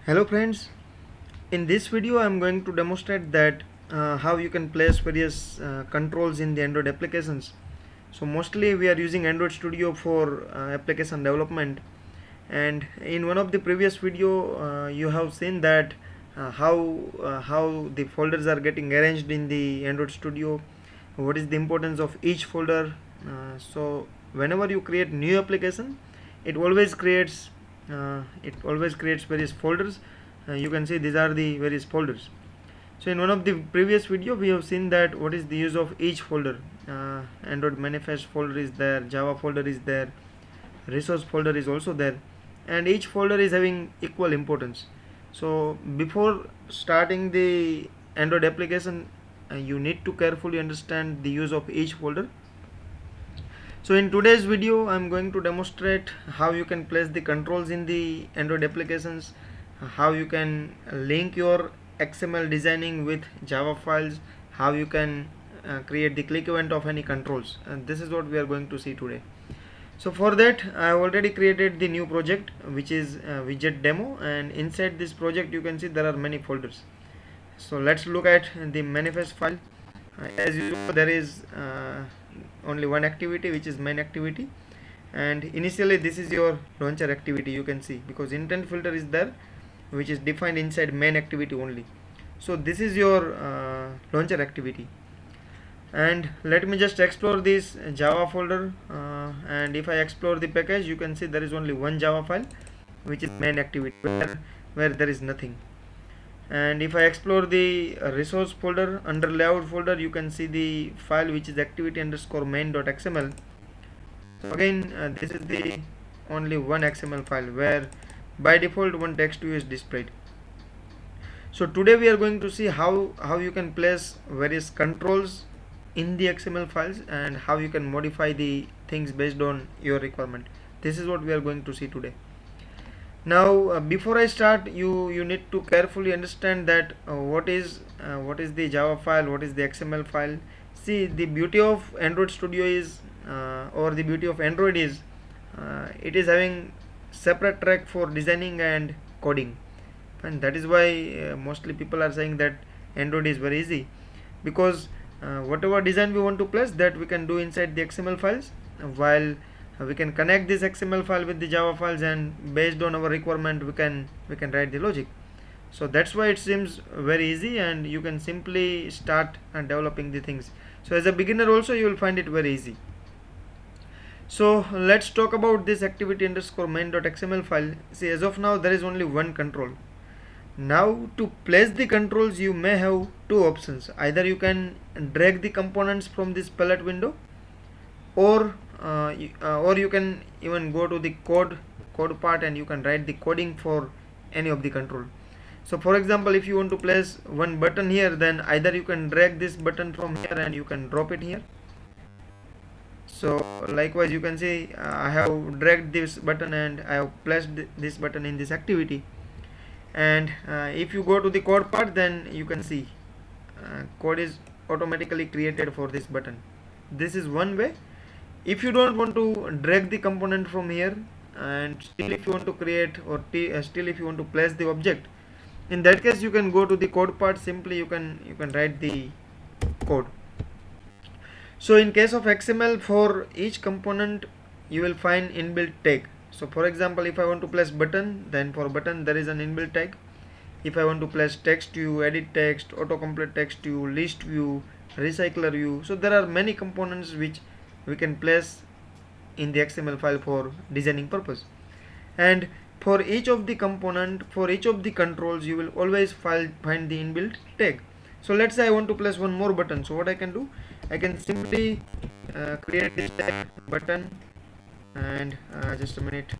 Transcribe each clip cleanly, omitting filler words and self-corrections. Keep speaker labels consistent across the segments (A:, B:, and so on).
A: Hello friends, in this video I am going to demonstrate that how you can place various controls in the Android applications. So mostly we are using Android Studio for application development, and in one of the previous video you have seen that how the folders are getting arranged in the Android Studio, what is the importance of each folder. So whenever you create new application, it always creates various folders. You can see these are the various folders. So in one of the previous video we have seen that what is the use of each folder. Android manifest folder is there, Java folder is there, resource folder is also there, and each folder is having equal importance. So before starting the Android application, you need to carefully understand the use of each folder. So in today's video I'm going to demonstrate how you can place the controls in the Android applications, how you can link your XML designing with Java files, how you can create the click event of any controls, and this is what we are going to see today. So for that I have already created the new project, which is widget demo, and inside this project you can see there are many folders. So let's look at the manifest file. As usual there is only one activity, which is main activity, and initially this is your launcher activity. You can see because intent filter is there, which is defined inside main activity only. So this is your launcher activity, and let me just explore this Java folder, and if I explore the package you can see there is only one Java file, which is main activity, where there is nothing. And if I explore the resource folder, under layout folder you can see the file which is activity underscore main.xml. So again this is the only one XML file where by default one text view is displayed. So today we are going to see how you can place various controls in the XML files and how you can modify the things based on your requirement. This is what we are going to see today. Now before I start, you need to carefully understand that what is the Java file, what is the XML file. See, the beauty of Android Studio is or the beauty of Android is it is having separate track for designing and coding, and that is why mostly people are saying that Android is very easy, because whatever design we want to place, that we can do inside the XML files, while we can connect this XML file with the Java files, and based on our requirement we can write the logic. So that's why it seems very easy, and you can simply start and developing the things. So as a beginner also you will find it very easy. So let's talk about this activity underscore main.xml file. See, as of now there is only one control. Now to place the controls you may have two options. Either you can drag the components from this palette window, or you can even go to the code part and you can write the coding for any of the control. So for example, if you want to place one button here, then either you can drag this button from here and you can drop it here. So likewise you can see I have dragged this button and I have placed this button in this activity. And if you go to the code part, then you can see code is automatically created for this button. This is one way. If you don't want to drag the component from here, and still if you want to create, or still if you want to place the object, in that case you can go to the code part. Simply you can write the code. So in case of XML, for each component you will find inbuilt tag. So for example, if I want to place button, then for button there is an inbuilt tag. If I want to place text view, edit text, autocomplete text view, list view, recycler view, so there are many components which we can place in the XML file for designing purpose. And for each of the component, for each of the controls, you will always find the inbuilt tag. So let's say I want to place one more button. So what I can do, I can simply create this tag button, and just a minute,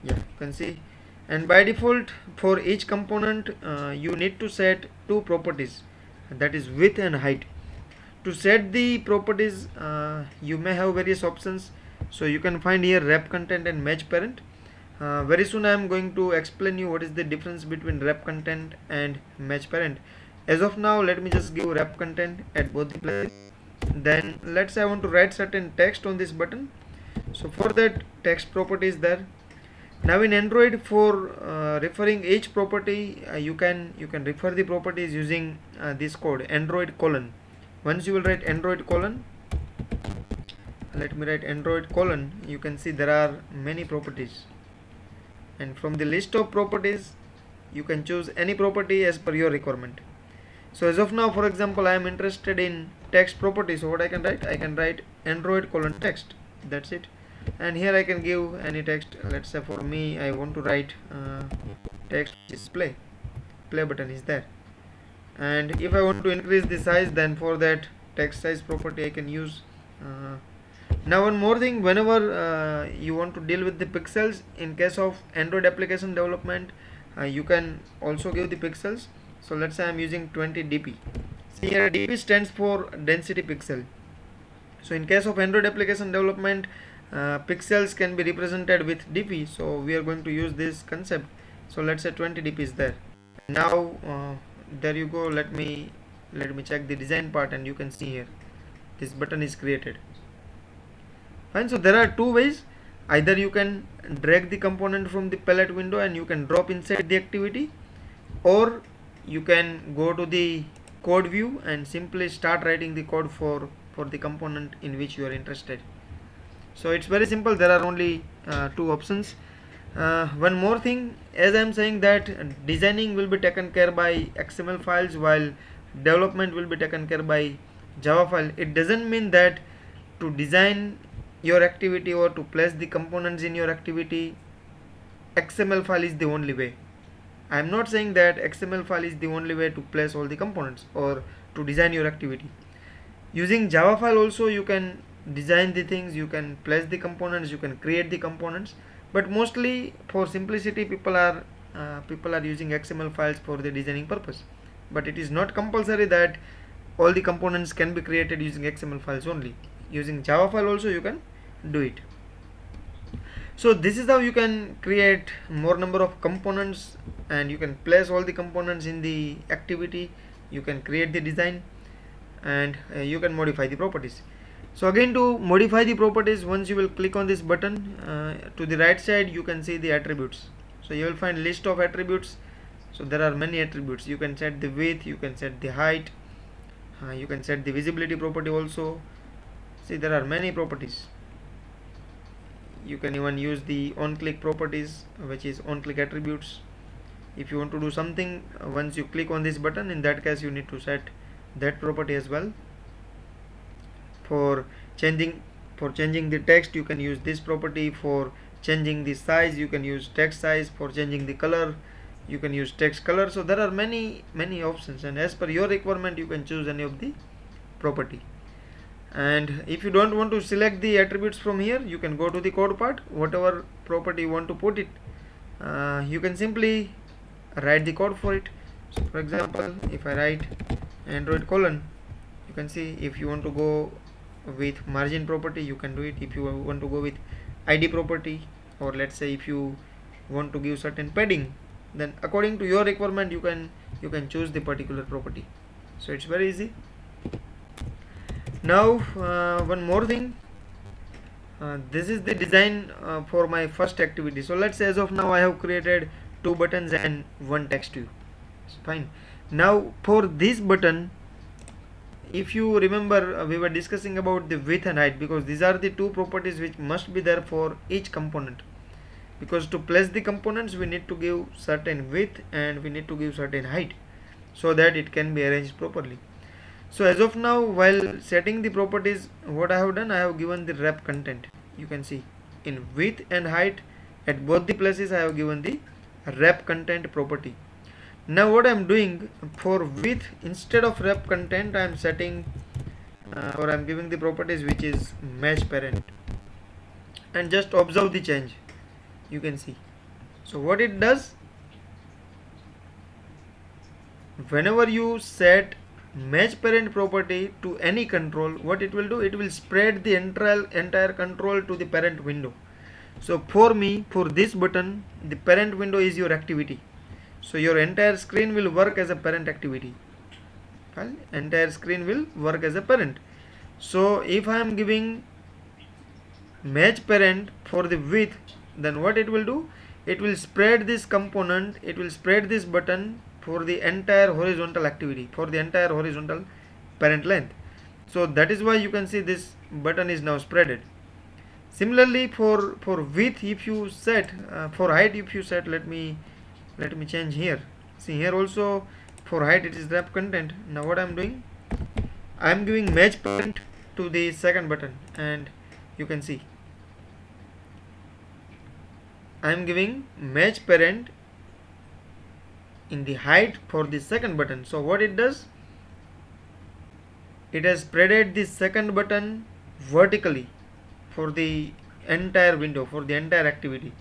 A: yeah, you can see. And by default for each component you need to set two properties, that is width and height. To set the properties you may have various options. So you can find here wrap content and match parent. Very soon I am going to explain you what is the difference between wrap content and match parent. As of now, let me just give wrap content at both the places. Then let's say I want to write certain text on this button. So for that, text property is there. Now in Android, for referring each property, you can refer the properties using this code Android colon. Once you will write Android colon, let me write Android colon, you can see there are many properties, and from the list of properties you can choose any property as per your requirement. So as of now, for example, I am interested in text property, so what I can write? I can write Android colon text, that's it. And here I can give any text. Let's say for me I want to write text is play button is there. And if I want to increase the size, then for that text size property I can use. Now one more thing, whenever you want to deal with the pixels, in case of Android application development, you can also give the pixels. So let's say I'm using 20 dp. See here, dp stands for density pixel. So in case of Android application development, pixels can be represented with dp, so we are going to use this concept. So let's say 20 dp is there. Now there you go. Let me check the design part, and you can see here this button is created. Fine. So there are two ways. Either you can drag the component from the palette window and you can drop inside the activity, or you can go to the code view and simply start writing the code for the component in which you are interested. So it's very simple. There are only two options. One more thing, as I am saying that designing will be taken care by XML files while development will be taken care by Java file. It doesn't mean that to design your activity or to place the components in your activity, XML file is the only way. I am not saying that XML file is the only way to place all the components or to design your activity. Using Java file also you can design the things, you can place the components, you can create the components, but mostly for simplicity people are using XML files for the designing purpose. But it is not compulsory that all the components can be created using XML files only. Using Java file also you can do it. So this is how you can create more number of components, and you can place all the components in the activity. You can create the design, and you can modify the properties. So again, to modify the properties, once you will click on this button, to the right side you can see the attributes. So you will find list of attributes. So there are many attributes. You can set the width, you can set the height, you can set the visibility property also. See, there are many properties. You can even use the on-click properties, which is on-click attributes. If you want to do something, once you click on this button, in that case you need to set that property as well. For changing the text, you can use this property. For changing the size, you can use text size. For changing the color, you can use text color. So there are many options, and as per your requirement you can choose any of the property. And if you don't want to select the attributes from here, you can go to the code part. Whatever property you want to put it, you can simply write the code for it. So for example, if I write Android colon, you can see if you want to go with margin property, you can do it. If you want to go with ID property, or let's say if you want to give certain padding, then according to your requirement you can choose the particular property. So it's very easy. Now one more thing, this is the design for my first activity. So let's say as of now I have created 2 buttons and 1 text view. It's fine. Now for this button, if you remember, we were discussing about the width and height, because these are the 2 properties which must be there for each component. Because to place the components we need to give certain width and we need to give certain height, so that it can be arranged properly. So as of now, while setting the properties, what I have done, I have given the wrap content. You can see in width and height, at both the places I have given the wrap content property. Now what I am doing, for width, instead of wrap content I am setting or I am giving the properties which is match parent, and just observe the change. You can see. So what it does, whenever you set match parent property to any control, what it will do, it will spread the entire control to the parent window. So for me, for this button, the parent window is your activity. So your entire screen will work as a parent activity. Entire screen will work as a parent. So if I am giving match parent for the width, then what it will do, it will spread this component, it will spread this button for the entire horizontal activity, for the entire horizontal parent length. So that is why you can see this button is now spreaded. Similarly for width, if you set for height, if you set, let me change here. See here also for height it is wrap content. Now what I am doing, I am giving match parent to the second button, and you can see I am giving match parent in the height for the second button. So what it does, it has spreaded the second button vertically for the entire window, for the entire activity.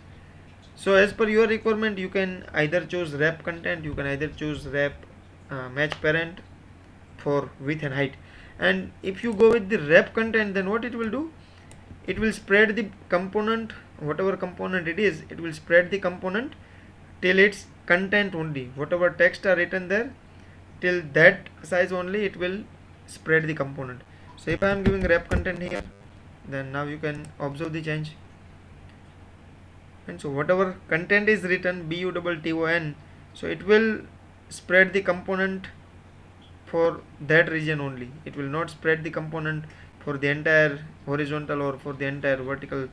A: So as per your requirement, you can either choose wrap content, you can either choose wrap match parent for width and height. And if you go with the wrap content, then what it will do, it will spread the component, whatever component it is, it will spread the component till its content only, whatever text are written there, till that size only it will spread the component. So if I am giving wrap content here, then now you can observe the change. And so whatever content is written, BUTTON, so it will spread the component for that region only. It will not spread the component for the entire horizontal or for the entire vertical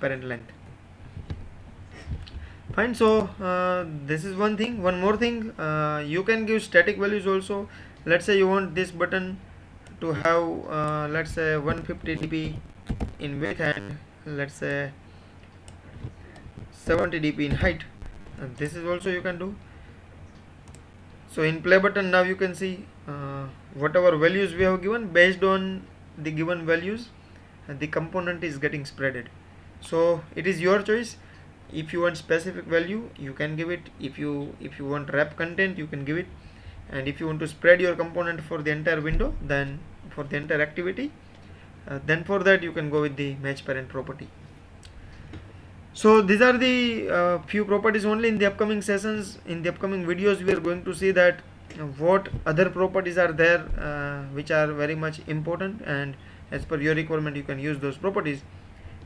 A: parent length. Fine. So this is one thing. One more thing, you can give static values also. Let's say you want this button to have let's say 150 dp in width and let's say 70 dp in height, and this is also you can do. So in play button, now you can see whatever values we have given, based on the given values the component is getting spreaded. So it is your choice. If you want specific value, you can give it. If you want wrap content, you can give it. And if you want to spread your component for the entire window, then for the entire activity, then for that you can go with the match parent property. So these are the few properties only. In the upcoming sessions, in the upcoming videos, we are going to see that what other properties are there which are very much important, and as per your requirement you can use those properties.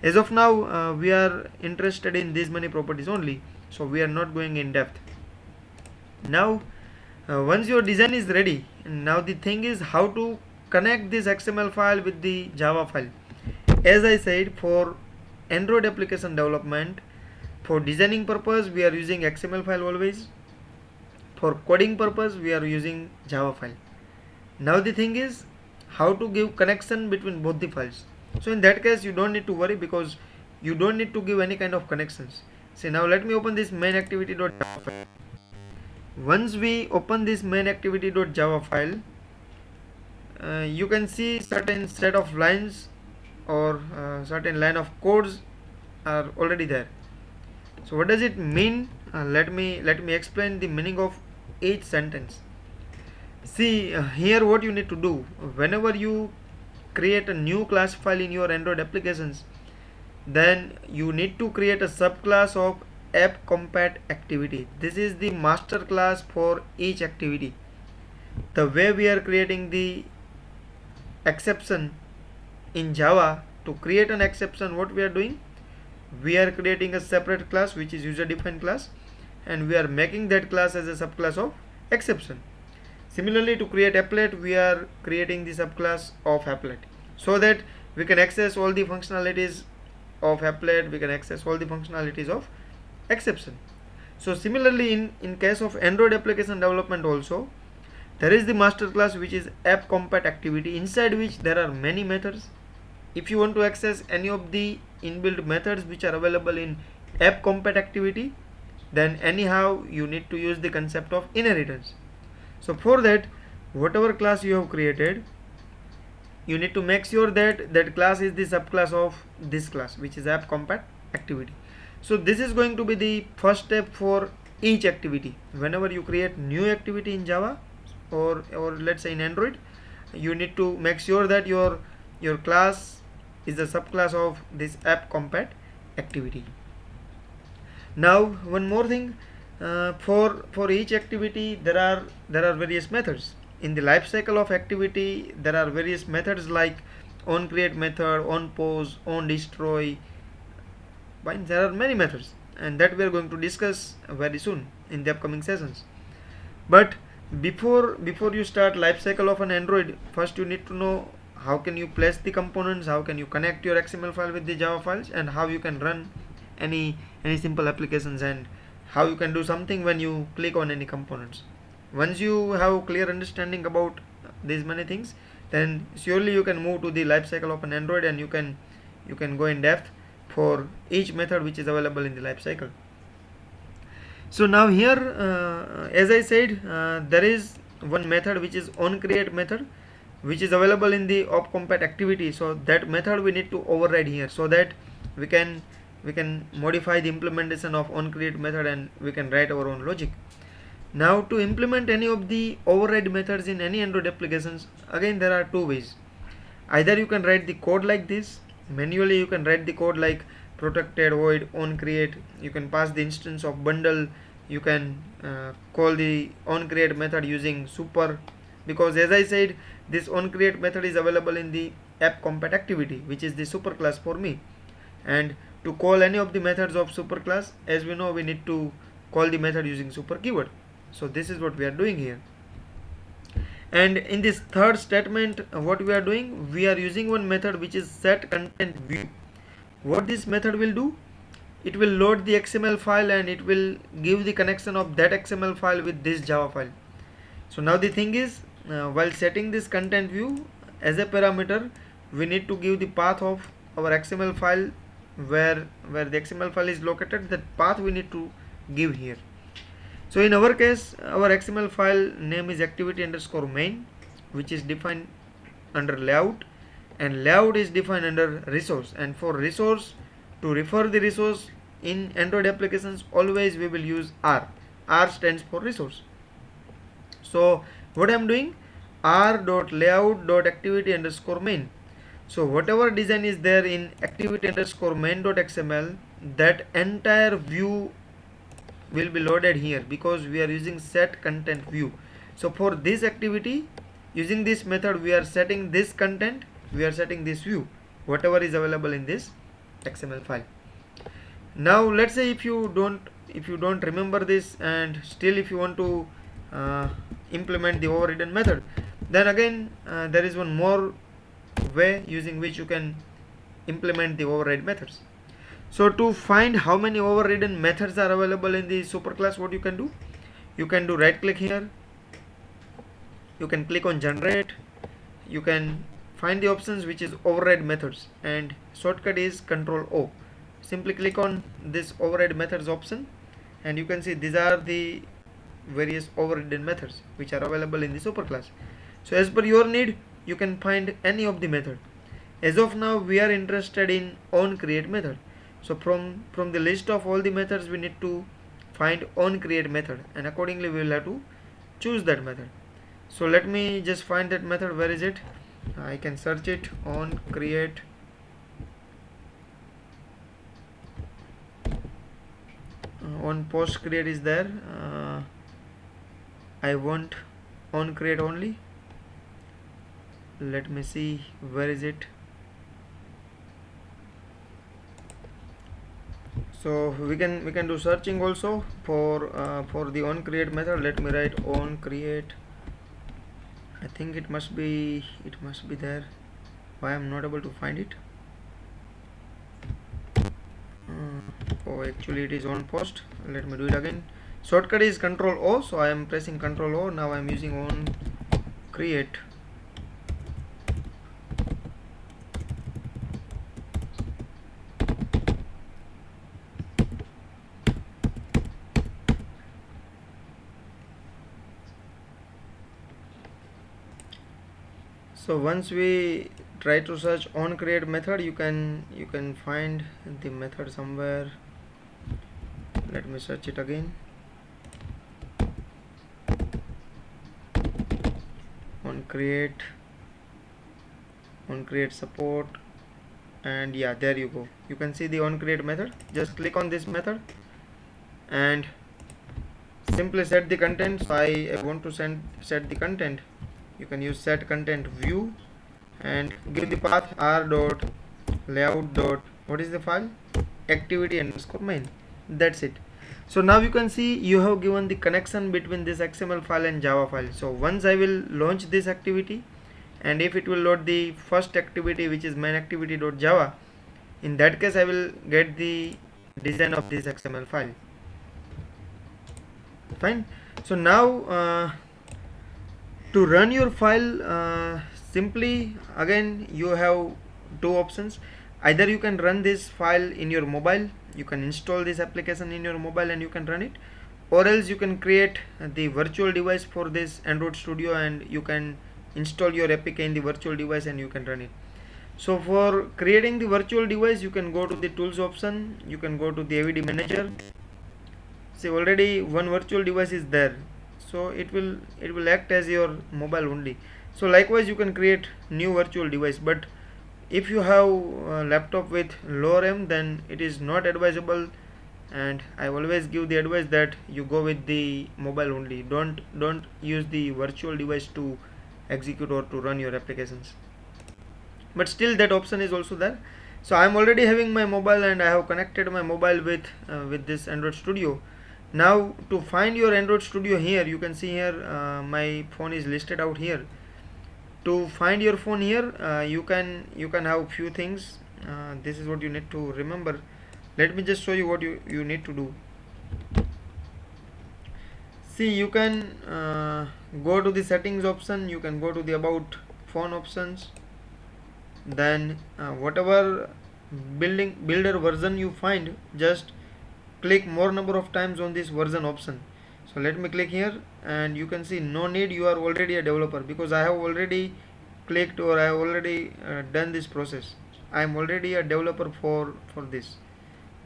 A: As of now, we are interested in these many properties only, so we are not going in depth. Now once your design is ready, now the thing is how to connect this XML file with the Java file. As I said, for Android application development, for designing purpose we are using XML file always. For coding purpose we are using Java file. Now the thing is how to give connection between both the files. So in that case you don't need to worry, because you don't need to give any kind of connections. See, now let me open this main activity.java file. Once we open this main activity.java file, you can see certain set of lines or certain line of codes are already there. So what does it mean? Let me explain the meaning of each sentence. See, here what you need to do, whenever you create a new class file in your Android applications, then you need to create a subclass of app_compat activity. This is the master class for each activity. The way we are creating the exception in Java, to create an exception, what we are doing, we are creating a separate class which is user defined class, and we are making that class as a subclass of exception. Similarly, to create applet, we are creating the subclass of applet, so that we can access all the functionalities of applet, we can access all the functionalities of exception. So similarly, in case of Android application development also, there is the master class which is app_compat activity, inside which there are many methods. If you want to access any of the inbuilt methods which are available in app_compat activity, then anyhow you need to use the concept of inheritance. So for that, whatever class you have created, you need to make sure that that class is the subclass of this class which is app_compat activity. So this is going to be the first step for each activity. Whenever you create new activity in Java or let's say in Android, you need to make sure that your class is the subclass of this app_compat activity. Now one more thing, for each activity there are various methods. In the life cycle of activity, there are various methods like onCreate method, onPause, onDestroy. There are many methods. and that we are going to discuss very soon in the upcoming sessions. But before you start life cycle of an Android, first you need to know how can you place the components, how can you connect your XML file with the Java files, and how you can run any simple applications, and how you can do something when you click on any components. Once you have clear understanding about these many things, then surely you can move to the life cycle of an Android, and you can go in depth for each method which is available in the life cycle. So now here, as I said, there is one method which is onCreate method, which is available in the opcompat activity. So that method we need to override here, so that we can modify the implementation of onCreate method, and we can write our own logic. Now to implement any of the override methods in any Android applications, again there are two ways. Either you can write the code like this manually, you can write the code like protected void onCreate, you can pass the instance of bundle, you can call the onCreate method using super, because as I said, this onCreate method is available in the appcompat activity, which is the super class for me. And to call any of the methods of super class, as we know, we need to call the method using super keyword. So this is what we are doing here. And in this third statement, what we are doing, we are using one method which is set content view. What this method will do, it will load the XML file, and it will give the connection of that XML file with this Java file. So now the thing is, while setting this content view as a parameter, we need to give the path of our XML file, where the XML file is located. That path we need to give here. So in our case, our XML file name is activity_main, which is defined under layout, and layout is defined under resource. And for resource, to refer the resource in Android applications, always we will use R. R stands for resource. So what I am doing, r.layout.activity_main. So whatever design is there in activity_main.xml, that entire view will be loaded here, because we are using set content view. So for this activity, using this method, we are setting this content, we are setting this view, whatever is available in this XML file. Now let's say if you don't remember this, and still if you want to implement the overridden method, then again there is one more way using which you can implement the override methods. So to find how many overridden methods are available in the superclass, what you can do, right click here, you can click on generate, you can find the options which is override methods, and shortcut is Control O. Simply click on this override methods option, and you can see these are the various overridden methods which are available in the superclass. So as per your need, you can find any of the method. As of now, we are interested in onCreate method. So from the list of all the methods, we need to find onCreate method, and accordingly we will have to choose that method. So let me just find that method. Where is it? I can search it. onCreate. On post create is there. I want onCreate only. Let me see, where is it? So we can do searching also for the onCreate method. Let me write onCreate. I think it must be there. Why I'm not able to find it? Oh, actually it is on post. Let me do it again. Shortcut is Control O, so I am pressing Control O. Now I am using onCreate. So once we try to search onCreate method, you can find the method somewhere. Let me search it again. onCreate support, and yeah, there you go. You can see the onCreate method. Just click on this method and simply set the content. So I want to set the content. You can use set content view and give the path r.layout. What is the file? activity_main. That's it. So now you can see you have given the connection between this XML file and Java file. So once I will launch this activity, and if it will load the first activity, which is main activity.java, in that case I will get the design of this XML file. Fine. So now to run your file, simply again you have two options. Either you can run this file in your mobile, you can install this application in your mobile and you can run it, or else you can create the virtual device for this Android Studio and you can install your APK in the virtual device and you can run it. So for creating the virtual device, you can go to the tools option, you can go to the AVD manager. See, already one virtual device is there, so it will act as your mobile only. So likewise you can create new virtual device, but if you have a laptop with low RAM, then it is not advisable, and I always give the advice that you go with the mobile only. Don't use the virtual device to execute or to run your applications. But still that option is also there. So I am already having my mobile and I have connected my mobile with this Android Studio. Now to find your Android Studio, here you can see here my phone is listed out here. To find your phone here, you can have few things. This is what you need to remember. Let me just show you what you need to do. See, you can go to the settings option, you can go to the about phone options, then whatever builder version you find, just click more number of times on this version option. So let me click here, and you can see no need, you are already a developer, because I have already clicked or I have already done this process. I am already a developer for this.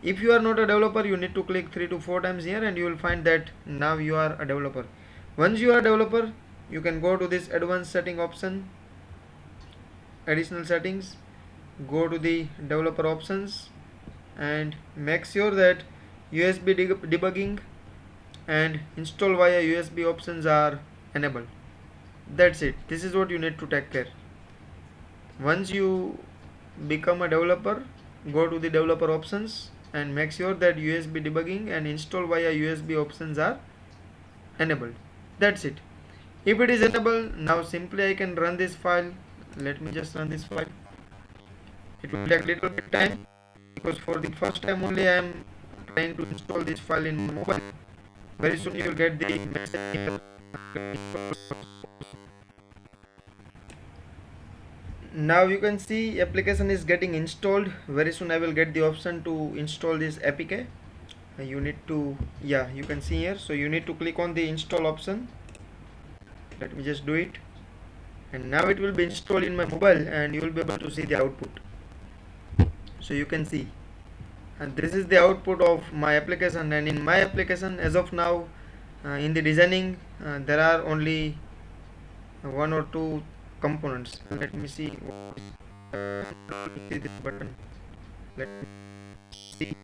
A: If you are not a developer, you need to click 3 to 4 times here and you will find that now you are a developer. Once you are a developer, you can go to this advanced setting option, additional settings, go to the developer options and make sure that USB debugging and install via USB options are enabled. That's it. This is what you need to take care. Once you become a developer, go to the developer options and make sure that USB debugging and install via USB options are enabled. That's it. If it is enabled, now simply I can run this file. Let me just run this file. It will take little bit time, because for the first time only I am trying to install this file in mobile. Very soon you will get the message. Now you can see application is getting installed. Very soon I will get the option to install this APK. You need to, yeah, you can see here. So you need to click on the install option. Let me just do it, and now it will be installed in my mobile and you will be able to see the output. So you can see, and this is the output of my application. And in my application, as of now, in the designing, there are only 1 or 2 components. Let me see. See this button. Let me see.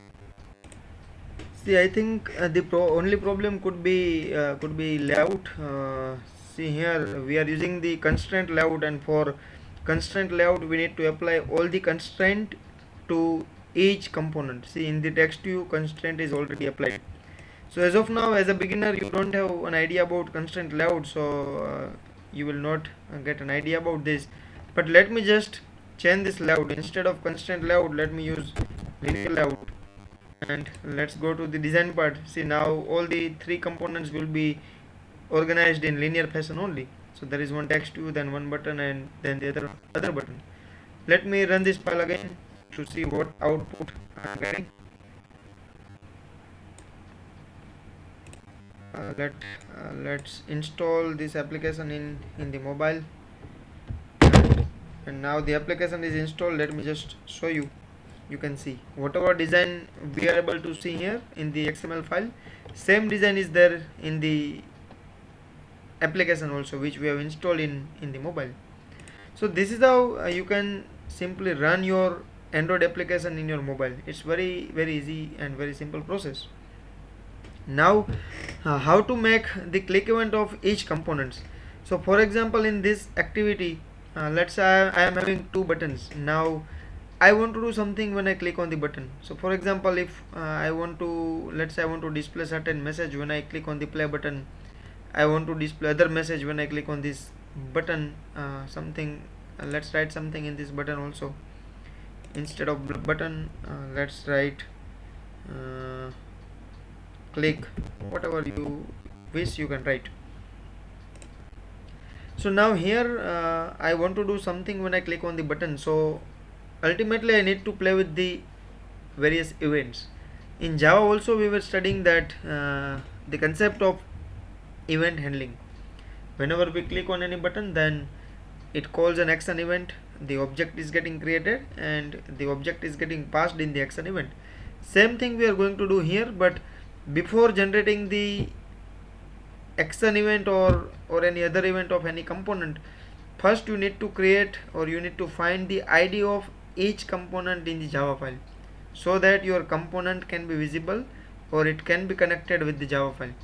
A: See, I think the only problem could be layout. See here, we are using the constraint layout, and for constraint layout we need to apply all the constraint to each component. See, in the text view, constraint is already applied. So as of now, as a beginner, you don't have an idea about constraint layout, so you will not get an idea about this. But let me just change this layout. Instead of constraint layout, let me use linear layout, and let's go to the design part. See, now all the 3 components will be organized in linear fashion only. So there is one text view, then one button, and then the other button. Let me run this file again to see what output I am getting. Let's install this application in the mobile, and now the application is installed. Let me just show you. You can see whatever design we are able to see here in the XML file, same design is there in the application also, which we have installed in the mobile. So this is how you can simply run your Android application in your mobile. It's very easy and very simple process. Now how to make the click event of each components. So for example, in this activity, let's say I am having 2 buttons. Now I want to do something when I click on the button. So for example, if I want to, let's say I want to display certain message when I click on the play button, I want to display other message when I click on this button, something, let's write something in this button also. Instead of button, let's write click, whatever you wish you can write. So now here I want to do something when I click on the button. So ultimately I need to play with the various events. In Java also we were studying that the concept of event handling. Whenever we click on any button, then it calls an action event, the object is getting created and the object is getting passed in the action event. Same thing we are going to do here, but before generating the action event or any other event of any component, first you need to create or you need to find the ID of each component in the Java file, so that your component can be visible or it can be connected with the Java file.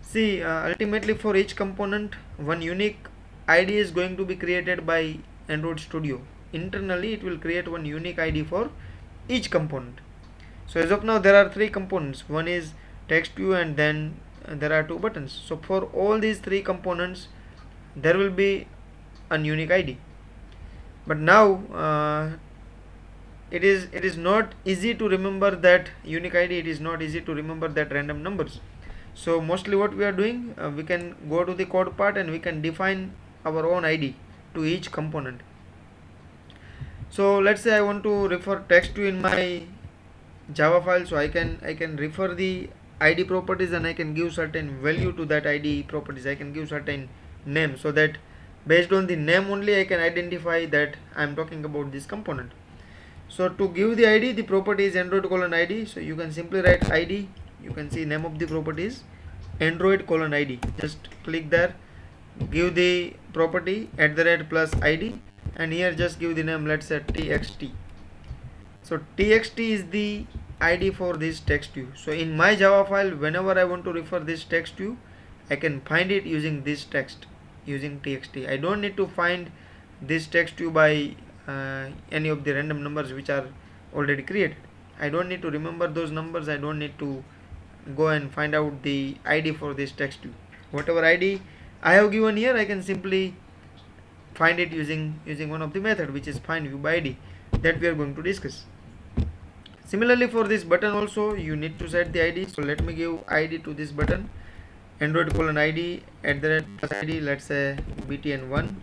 A: See, ultimately for each component one unique ID is going to be created by Android Studio. Internally it will create one unique ID for each component. So as of now there are three components. One is text view and then there are two buttons. So for all these three components there will be a unique ID. But now it is not easy to remember that unique ID. It is not easy to remember that random numbers. So mostly what we are doing, we can go to the code part and we can define our own ID to each component. So let's say I want to refer text to in my Java file, so I can refer the ID properties and I can give certain value to that ID properties. I can give certain name, so that based on the name only I can identify that I am talking about this component. So to give the ID, the property is Android:ID. So you can simply write ID. You can see name of the property is Android:ID. Just click there, give the property @ +ID, and here just give the name, let's say txt. So txt is the ID for this text view. So in my Java file, whenever I want to refer this text view, I can find it using this text, using txt. I don't need to find this text view by any of the random numbers which are already created. I don't need to remember those numbers. I don't need to go and find out the ID for this text view. Whatever ID I have given here, I can simply find it using one of the method, which is find view by ID, that we are going to discuss. Similarly for this button also you need to set the ID. So let me give ID to this button, Android:ID @+ID, let's say btn1.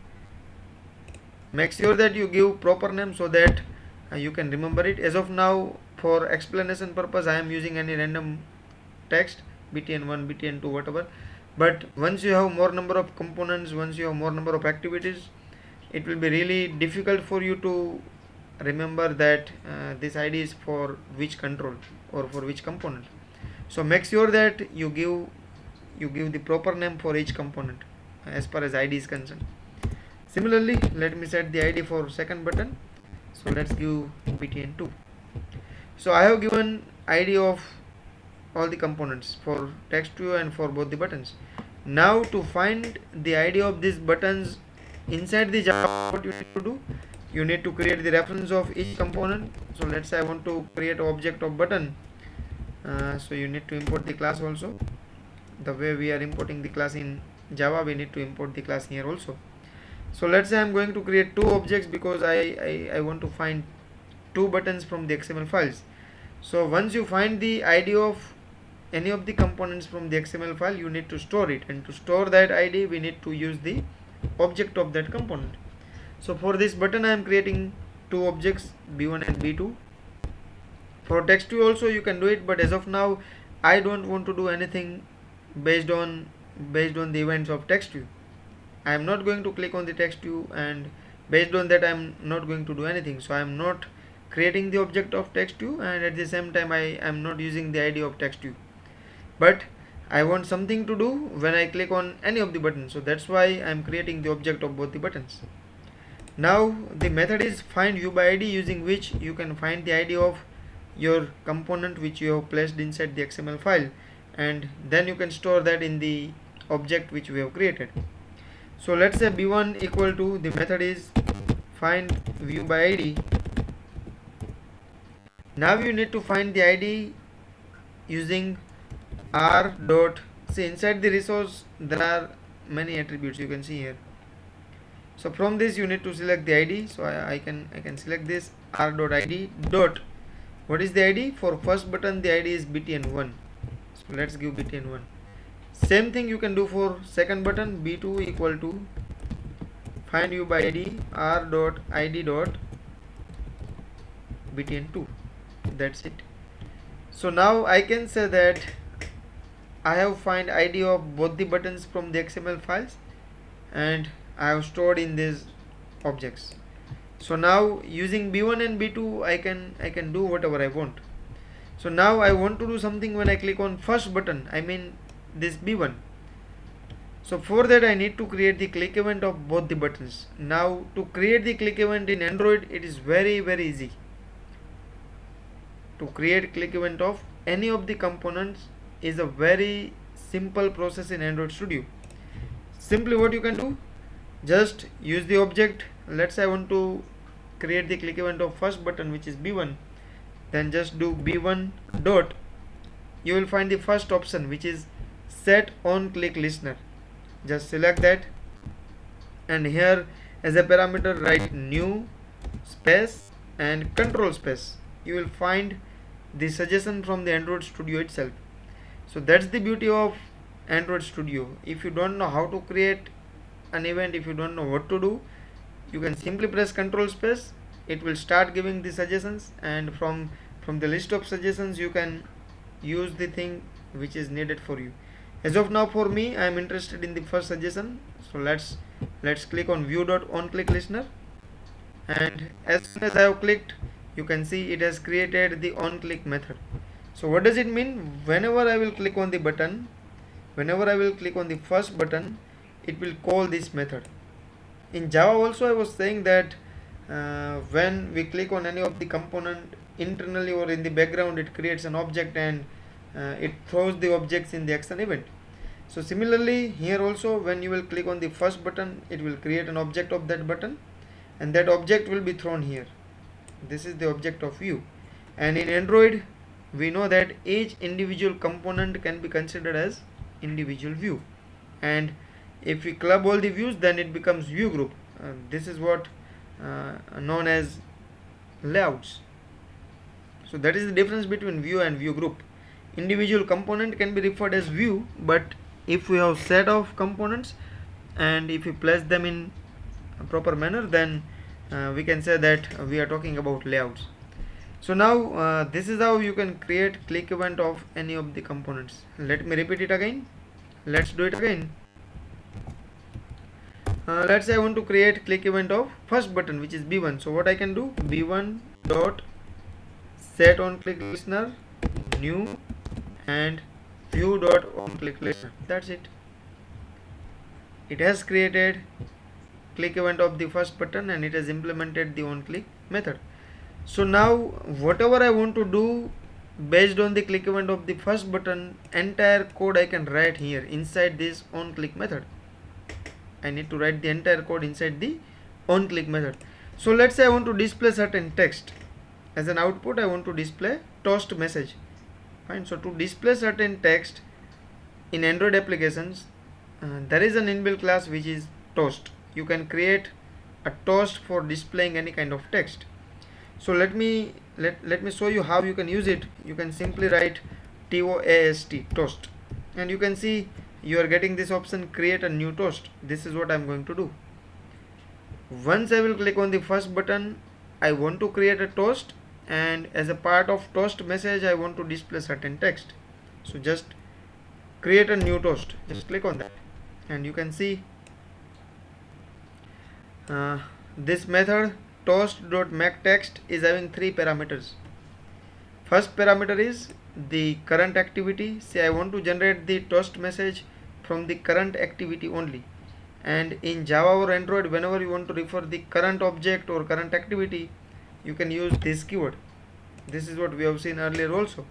A: Make sure that you give proper name so that you can remember it. As of now, for explanation purpose, I am using any random text, btn1, btn2, whatever. But once you have more number of components, once you have more number of activities, it will be really difficult for you to remember that this ID is for which control or for which component. So make sure that you give the proper name for each component as far as ID is concerned. Similarly, let me set the ID for second button. So let's give btn2. So I have given ID of all the components for text view and for both the buttons. Now to find the ID of these buttons inside the Java, what you need to do, you need to create the reference of each component. So let's say I want to create an object of button. So you need to import the class also. The way we are importing the class in Java, we need to import the class here also. So let's say I'm going to create two objects because I want to find two buttons from the XML files. So once you find the ID of any of the components from the XML file, you need to store it, and to store that ID we need to use the object of that component. So for this button I am creating two objects, b1 and b2. For text view also you can do it, but as of now I don't want to do anything based on the events of text view. I am not going to click on the text view, and based on that I am not going to do anything. So I am not creating the object of text view, and at the same time I am not using the ID of text view. But I want something to do when I click on any of the buttons, so that's why I am creating the object of both the buttons. Now the method is find view by ID, using which you can find the ID of your component which you have placed inside the XML file, and then you can store that in the object which we have created. So let's say b1 equal to, the method is find view by ID, Now you need to find the id using r dot, see inside the resource there are many attributes you can see here. So from this you need to select the id. So I can select this r dot id dot, what is the id for first button? The id is btn1, so let's give btn1. Same thing you can do for second button, b2 equal to find u by id r dot id dot btn2. That's it. So now I can say that I have find id of both the buttons from the XML files and I have stored in these objects. So now using b1 and b2 I can do whatever I want. So now I want to do something when I click on first button, I mean this b1. So for that I need to create the click event of both the buttons. Now to create the click event in Android, it is very easy. To create click event of any of the components is a very simple process in Android Studio. Simply what you can do, just use the object. Let's say I want to create the click event of first button, which is b1. Then just do b1 dot, you will find the first option, which is set on click listener. Just select that and here as a parameter write new space and control space. You will find the suggestion from the Android Studio itself. So that's the beauty of Android Studio. If you don't know how to create an event, if you don't know what to do, you can simply press control space. It will start giving the suggestions, and from the list of suggestions you can use the thing which is needed for you. As of now for me, I am interested in the first suggestion. So let's click on view dot on click listener, and as soon as I have clicked, you can see it has created the on click method. So what does it mean? Whenever I will click on the button, whenever I will click on the first button, it will call this method. In Java also I was saying that when we click on any of the component internally or in the background, it creates an object and it throws the objects in the action event. So similarly here also, when you will click on the first button, it will create an object of that button and that object will be thrown here. This is the object of view. And in Android we know that each individual component can be considered as individual view, and if we club all the views, then it becomes view group. This is what known as layouts. So that is the difference between view and view group. Individual component can be referred as view, but if we have set of components and if we place them in a proper manner, then we can say that we are talking about layouts. So now this is how you can create click event of any of the components. Let me repeat it again. Let's do it again. Let's say I want to create click event of first button, which is b1. So what I can do, b1 dot set on click listener new and view dot on click listener. That's it. It has created click event of the first button and it has implemented the on click method. So now whatever I want to do based on the click event of the first button, entire code I can write here inside this on click method. I need to write the entire code inside the on click method. So let's say I want to display certain text as an output. I want to display toast message. Fine. So to display certain text in Android applications, there is an inbuilt class which is toast. You can create a toast for displaying any kind of text. So let me show you how you can use it. You can simply write toast, toast, and you can see you are getting this option, create a new toast. This is what I am going to do. Once I will click on the first button, I want to create a toast, and as a part of toast message I want to display certain text. So just create a new toast. Just click on that and you can see this method toast.makeText is having 3 parameters. First parameter is the current activity. Say I want to generate the toast message from the current activity only, and in Java or Android, whenever you want to refer the current object or current activity, you can use this keyword. This is what we have seen earlier also.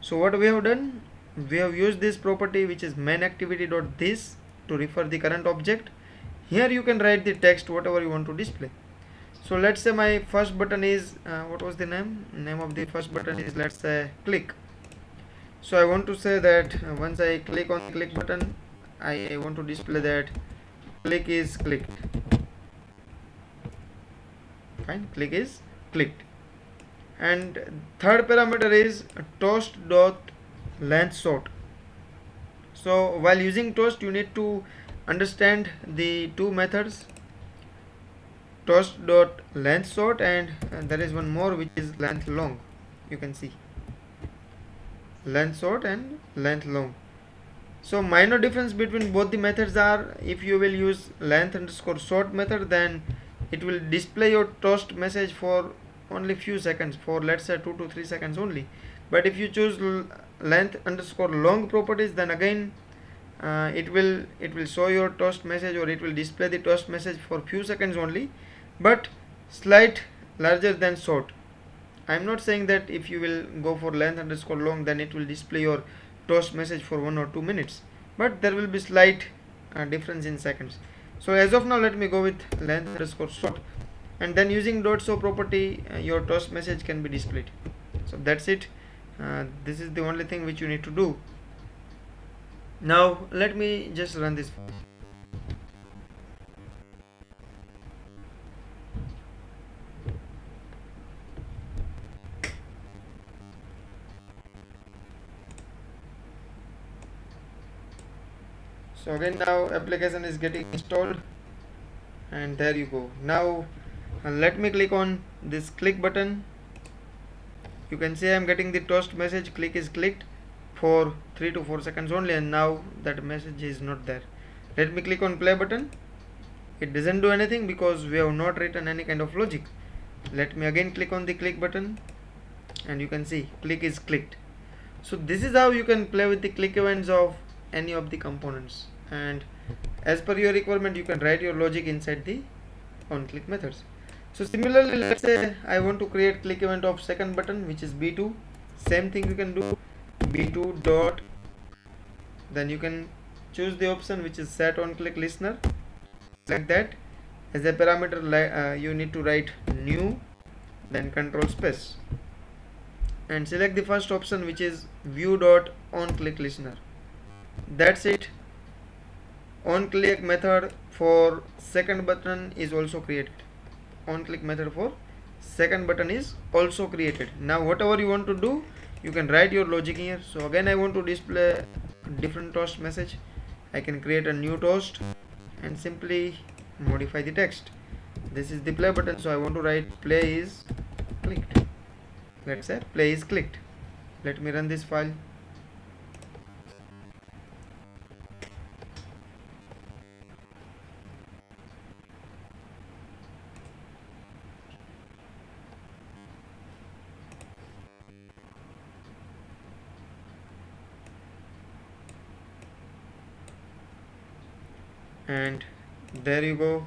A: So what we have done, we have used this property which is main_activity.this to refer the current object. Here you can write the text whatever you want to display. So let's say my first button is what was the name of the first button is, let's say, click. So I want to say that once I click on the click button, I want to display that click is clicked. Fine, click is clicked. And third parameter is toast dot length sort. So while using toast, you need to understand the two methods, toast dot length sort, and there is one more which is length long. You can see length sort and length long. So minor difference between both the methods are, if you will use length underscore sort method, then it will display your toast message for only few seconds, for let's say 2 to 3 seconds only. But if you choose length underscore long properties, then again it will show your toast message, or it will display the toast message for few seconds only, but slight larger than sort. I am not saying that if you will go for length underscore long, then it will display your toast message for 1 or 2 minutes, but there will be slight difference in seconds. So as of now, let me go with length underscore sort, and then using dot show property, your toast message can be displayed. So that's it. This is the only thing which you need to do. Now let me just run this. So again, now application is getting installed, and there you go. Now let me click on this click button. You can see I am getting the toast message, click is clicked, for 3 to 4 seconds only, and now that message is not there. Let me click on play button. It doesn't do anything because we have not written any kind of logic. Let me again click on the click button, and you can see click is clicked. So this is how you can play with the click events of any of the components, and as per your requirement, you can write your logic inside the on click methods. So similarly, let's say I want to create click event of second button, which is B2. Same thing you can do, B2 dot, then you can choose the option which is set on click listener, like that. As a parameter, you need to write new, then control space, and select the first option which is view dot on click listener. That's it. On click method for second button is also created. On click method for second button is also created. Now whatever you want to do, you can write your logic here. So again, I want to display different toast message. I can create a new toast and simply modify the text. This is the play button, so I want to write play is clicked. Let's say play is clicked. Let me run this file. And there you go.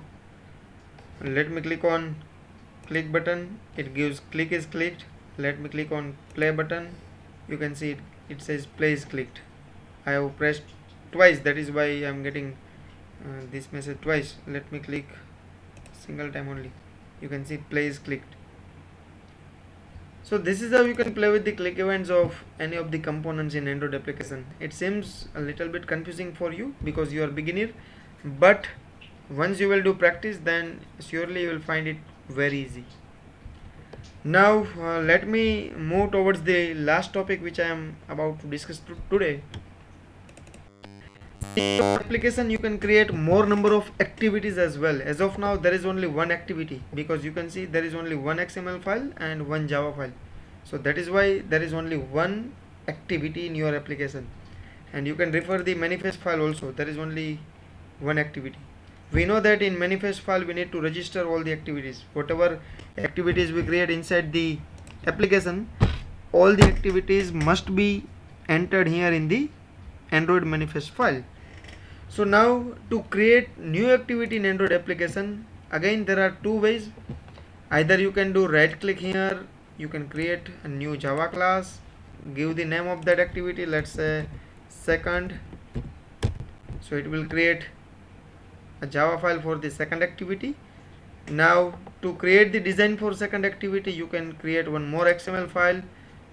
A: Let me click on click button. It gives click is clicked. Let me click on play button. You can see it says play is clicked. I have pressed twice, that is why I am getting this message twice. Let me click single time only. You can see play is clicked. So this is how you can play with the click events of any of the components in Android application. It seems a little bit confusing for you because you are beginner, but once you will do practice, then surely you will find it very easy. Now let me move towards the last topic which I am about to discuss today. In your application, you can create more number of activities as well. As of now, there is only one activity, because you can see there is only one XML file and one Java file. So that is why there is only one activity in your application. And you can refer the manifest file also. There is only one activity. We know that in manifest file we need to register all the activities. Whatever activities we create inside the application, all the activities must be entered here in the Android manifest file. So now to create new activity in Android application, again there are two ways. Either you can do right click here, you can create a new Java class, give the name of that activity, let's say second. So it will create a Java file for the second activity, Now to create the design for second activity, you can create one more XML file.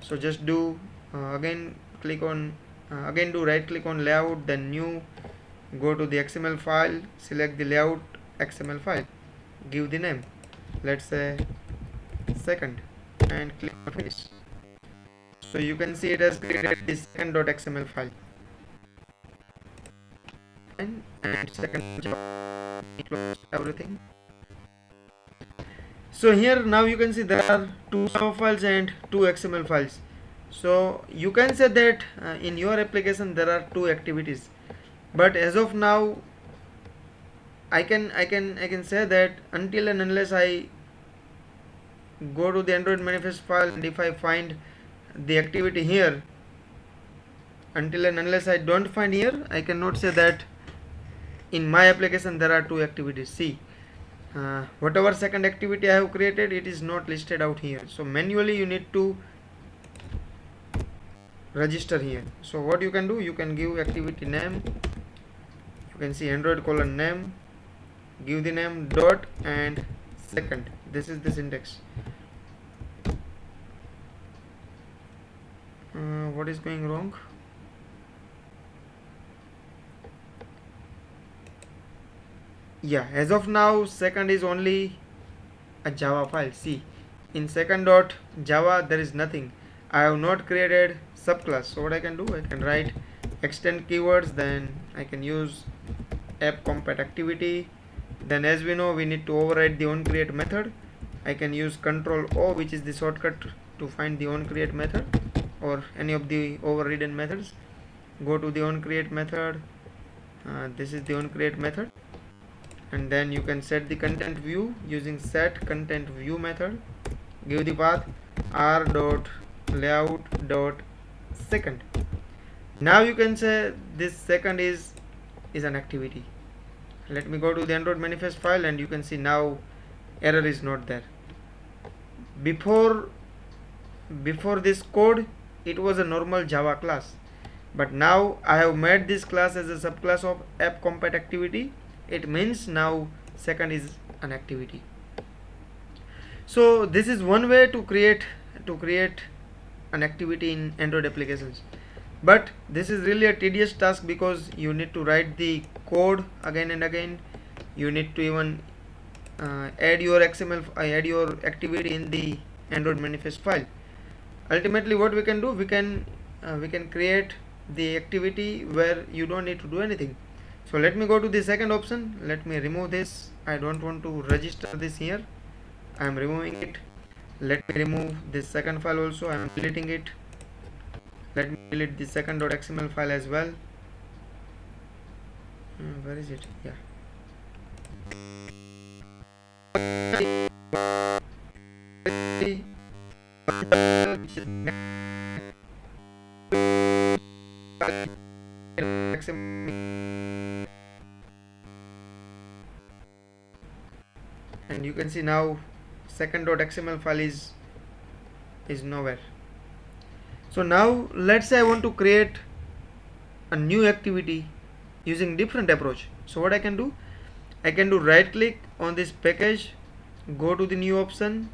A: So just do again do right click on layout, then new, go to the XML file, select the layout XML file, give the name, let's say second, and click on finish. So you can see it has created this second.xml file, and second close everything. So here now you can see there are two Java files and two XML files. So you can say that in your application there are two activities, but as of now I can say that until and unless I go to the Android manifest file, and if I find the activity here, until and unless I don't find here, I cannot say that in my application there are two activities. See, whatever second activity I have created, it is not listed out here. So manually you need to register here. So what you can do, you can give activity name, you can see Android :name, give the name dot and second. This is the syntax. What is going wrong? Yeah, as of now second is only a Java file. See, in second.java there is nothing. I have not created subclass. So what I can do, I can write extend keywords, then I can use app compat activity. Then as we know, we need to override the onCreate method. I can use Control O, which is the shortcut to find the onCreate method or any of the overridden methods. Go to the onCreate method. This is the onCreate method, and then you can set the content view using set content view method. Give the path r.layout.second. Now you can say this second is an activity. Let me go to the Android manifest file, and you can see now error is not there. Before this code, it was a normal Java class, but now I have made this class as a subclass of app compat activity. It means now second is an activity. So this is one way to create an activity in Android applications, but this is really a tedious task because you need to write the code again and again. You need to even add your activity in the Android manifest file. Ultimately what we can do, we can create the activity where you don't need to do anything. So let me go to the second option. Let me remove this. I don't want to register this here. I am removing it. Let me remove this second file also. I am deleting it. Let me delete the second.xml file as well. Where is it? Yeah. And you can see now second.xml file is nowhere. So now let's say I want to create a new activity using different approach. So what I can do, I can do right click on this package, go to the new option,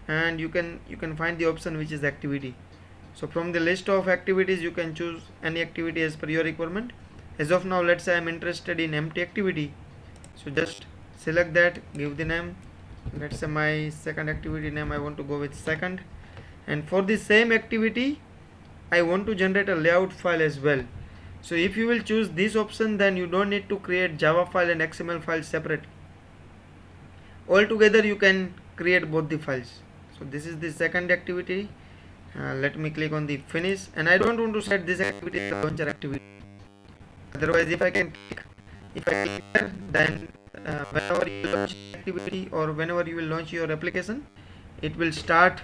A: and you can find the option which is activity. So from the list of activities you can choose any activity as per your requirement. As of now, let's say I'm interested in empty activity, so just select that, give the name. Let's say my second activity name, I want to go with second, and for the same activity I want to generate a layout file as well. So if you will choose this option, then you don't need to create Java file and XML file separate. Altogether you can create both the files. So this is the second activity. Let me click on the finish, and I don't want to set this activity as a launcher activity. Otherwise, if I click here, then whenever you launch activity or whenever you will launch your application, it will start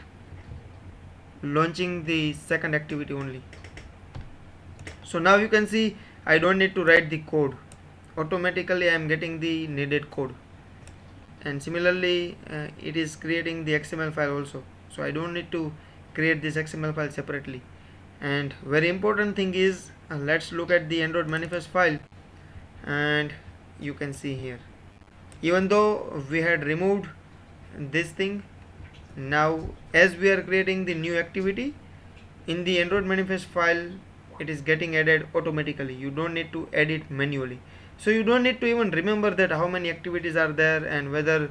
A: launching the second activity only. So now you can see I don't need to write the code. Automatically I am getting the needed code, and similarly it is creating the XML file also. So I don't need to create this XML file separately. And very important thing is, let's look at the Android manifest file, and you can see here even though we had removed this thing. Now as we are creating the new activity in the Android manifest file, it is getting added automatically. You don't need to add it manually, so you don't need to even remember that how many activities are there and whether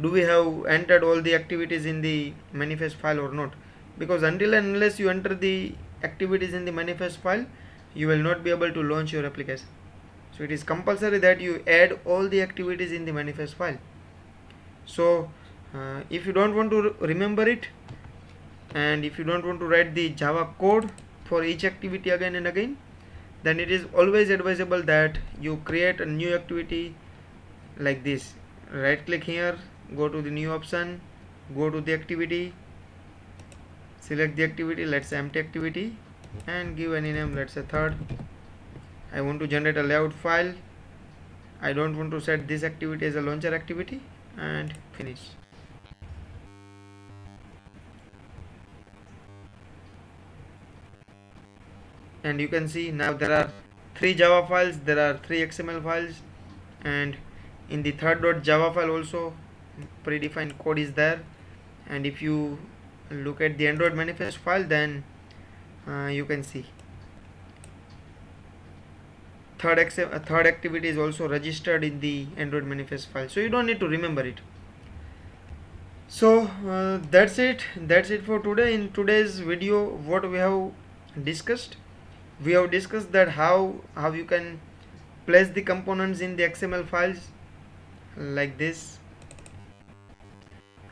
A: do we have entered all the activities in the manifest file or not, because until and unless you enter the activities in the manifest file, you will not be able to launch your application. So it is compulsory that you add all the activities in the manifest file. So if you don't want to remember it, and if you don't want to write the Java code for each activity again and again, then it is always advisable that you create a new activity like this. Right click here, go to the new option, go to the activity, select the activity, let's say empty activity, and give any name, let's say third. I want to generate a layout file. I don't want to set this activity as a launcher activity, and finish. And you can see now there are 3 Java files, there are 3 XML files, and in the third .java file also predefined code is there. And if you look at the Android manifest file, then you can see third activity is also registered in the Android manifest file, so you don't need to remember it. So that's it for today. In today's video, what we have discussed, that how you can place the components in the XML files like this.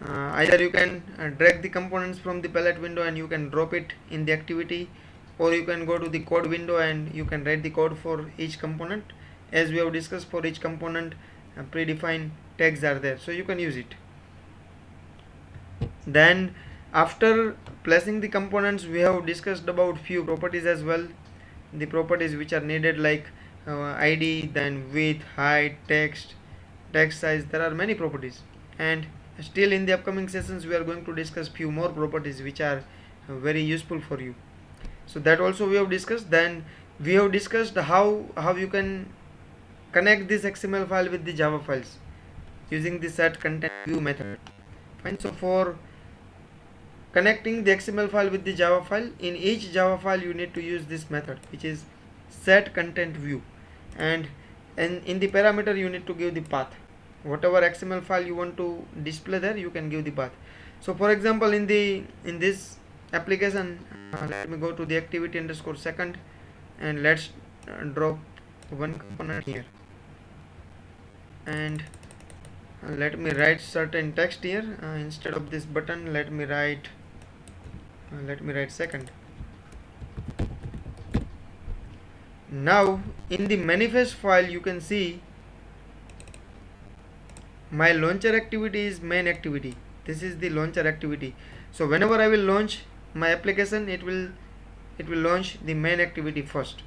A: Either you can drag the components from the palette window and you can drop it in the activity, or you can go to the code window and you can write the code for each component. As we have discussed, for each component predefined tags are there, so you can use it. Then after placing the components, we have discussed about few properties as well. The properties which are needed, like ID, then width, height, text size. There are many properties, and still in the upcoming sessions we are going to discuss few more properties which are very useful for you. So that also we have discussed. Then we have discussed how you can connect this XML file with the Java files using the set content view method. Fine. So for connecting the XML file with the Java file, in each Java file you need to use this method, which is set content view, and in the parameter you need to give the path. Whatever XML file you want to display there, you can give the path. So for example, in this application, let me go to the activity underscore second, and let's drop one component here, and let me write certain text here. Instead of this button, let me write second. Now in the manifest file, you can see my launcher activity is main activity. This is the launcher activity. So whenever I will launch my application, it will launch the main activity first.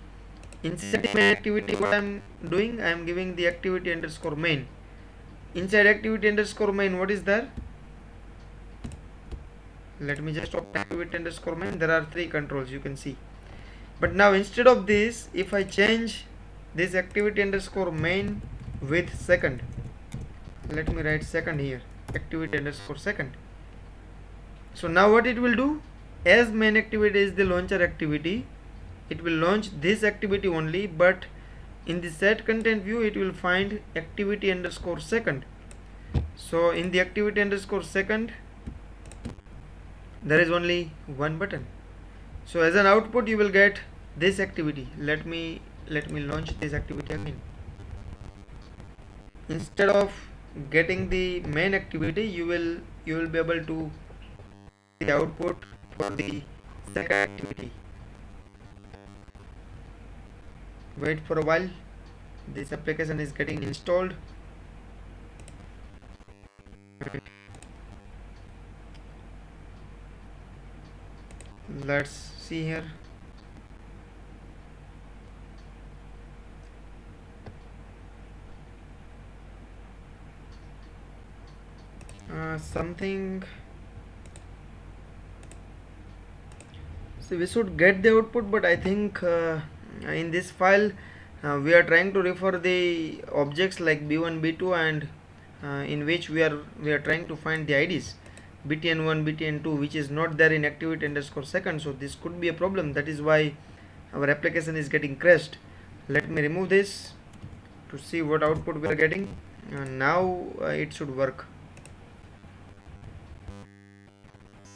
A: Inside the main activity, what I am doing, I am giving the activity underscore main. Inside activity underscore main, what is there? Let me just open activity underscore main. There are 3 controls, you can see. But now instead of this, if I change this activity underscore main with second, let me write second here, activity underscore second. So now what it will do, as main activity is the launcher activity, it will launch this activity only, but in the set content view it will find activity underscore second. So in the activity underscore second, there is only one button. So as an output you will get this activity. Let me launch this activity again. Instead of getting the main activity, you will be able to see the output for the second activity. Wait for a while, this application is getting installed. Let's see here. Something. So we should get the output, but I think in this file we are trying to refer the objects like b1 b2 and in which we are trying to find the IDs btn1 btn2 which is not there in activity underscore second. So this could be a problem. That is why our application is getting crashed. Let me remove this to see what output we are getting. Now it should work.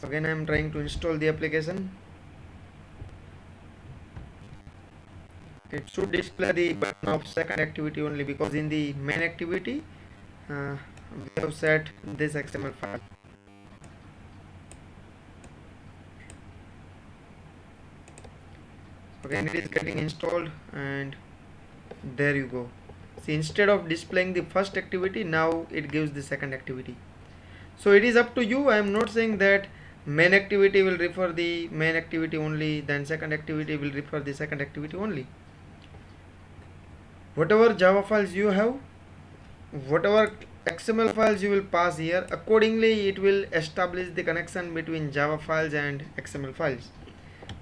A: Again I am trying to install the application. It should display the button of second activity only, because in the main activity we have set this XML file. Again it is getting installed, and there you go. See, instead of displaying the first activity, now it gives the second activity. So it is up to you. I am not saying that main activity will refer the main activity only, then second activity will refer the second activity only. Whatever Java files you have, whatever XML files you will pass here, accordingly it will establish the connection between Java files and XML files.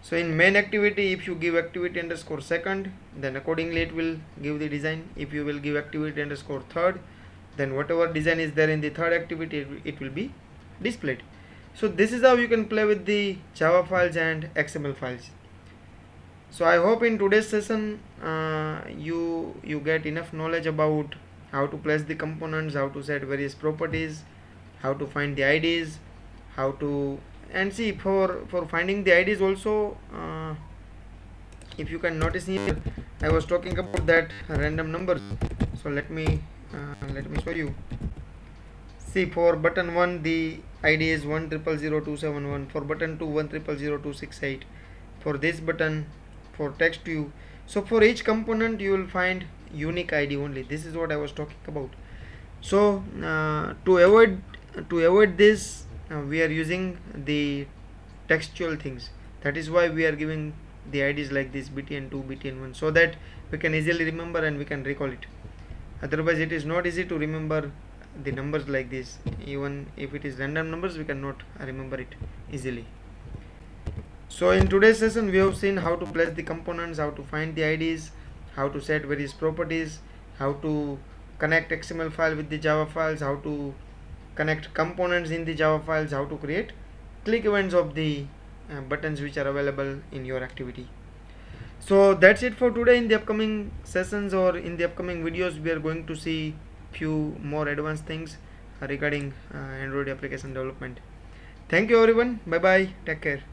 A: So in main activity, if you give activity underscore second, then accordingly it will give the design. If you will give activity underscore third, then whatever design is there in the third activity, it will be displayed. So this is how you can play with the Java files and XML files. So I hope in today's session you get enough knowledge about how to place the components, how to set various properties, how to find the IDs, how to, and see, for finding the IDs also, if you can notice here, I was talking about that random numbers. So let me show you. See, for button 1 the ID is 1000271, for button 2 1000268, for this button, for text view. So for each component you will find unique ID only. This is what I was talking about. So to avoid this, we are using the textual things. That is why we are giving the IDs like this btn2 btn1, so that we can easily remember and we can recall it. Otherwise it is not easy to remember the numbers like this. Even if it is random numbers, we cannot remember it easily. So in today's session we have seen how to place the components, how to find the IDs, how to set various properties, how to connect XML file with the Java files, how to connect components in the Java files, how to create click events of the buttons which are available in your activity. So that's it for today. In the upcoming sessions or in the upcoming videos, we are going to see few more advanced things regarding Android application development. Thank you everyone. Bye bye. Take care.